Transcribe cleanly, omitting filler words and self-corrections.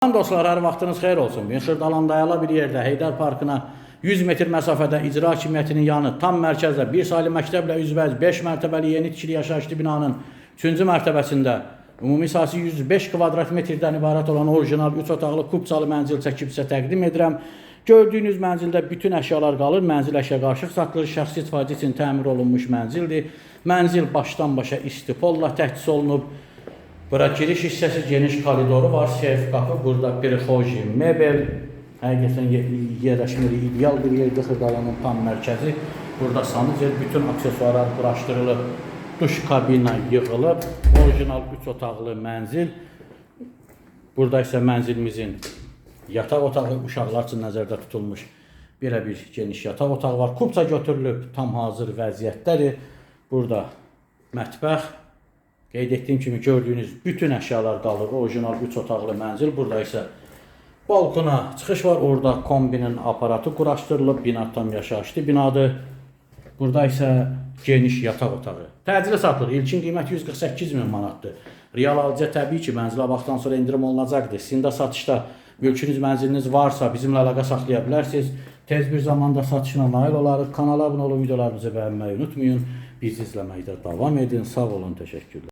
Dostlar, hər vaxtınız xeyir olsun. Bugün Xırdalan dayalı bir yerdə Heydər Parkına 100 metr məsafədə icra hakimiyyətinin yanı tam mərkəzdə bir saylı məktəblə üzbəüz 5 mərtəbəli yeni tikili yaşayışlı binanın 3-cü mərtəbəsində ümumi sahəsi 105 kvadrat metrdən ibarət olan orijinal 3 otaqlı kubcalı mənzil çəkib sizə təqdim edirəm. Gördüyünüz mənzildə bütün əşyalar qalır. Mənzil əşya qarışıq satılır. Şəxsi istifadə üçün təmir olunmuş mənzildir. Mənzil başdan başa istipolla təchiz olunub. Bura giriş hissəsi, geniş koridoru var, seyf qapı, burada prixoji mebel, həqiqətən yerləşmeli ideal bir yerdir Xırdalanın tam mərkəzi. Burada sanıcı bütün aksesuarlar quraşdırılıb, duş kabina yığılıb, orijinal 3 otaqlı mənzil. Burada isə mənzilimizin yataq otağı uşaqlar üçün nəzərdə tutulmuş belə bir geniş yataq otağı var. Kubca götürülüb, tam hazır vəziyyətdədir. Burada mətbəx. Qeyd etdiyim kimi gördüyünüz bütün əşyalar qalır. Orijinal 3 otaqlı mənzil. Burada isə balkona çıxış var. Orada kombinin aparatı quraşdırılıb. Bina tam yaşayışlı binadır. Burada isə geniş yataq otağı. Təcili satılır. İlkin qiymət 148 min manatdır. Real alıcıya təbii ki, mənzilə baxdan sonra indirim olunacaqdır. Sizin də satışda mülkünüz, mənziliniz varsa bizimlə əlaqə saxlaya bilərsiniz. Tez bir zamanda satışına nail olarıq. Kanala abunə olun, videolarımızı bəyənməyi unutmayın. Bizi izləməkdə davam edin. Sağ olun, təşəkkürlər.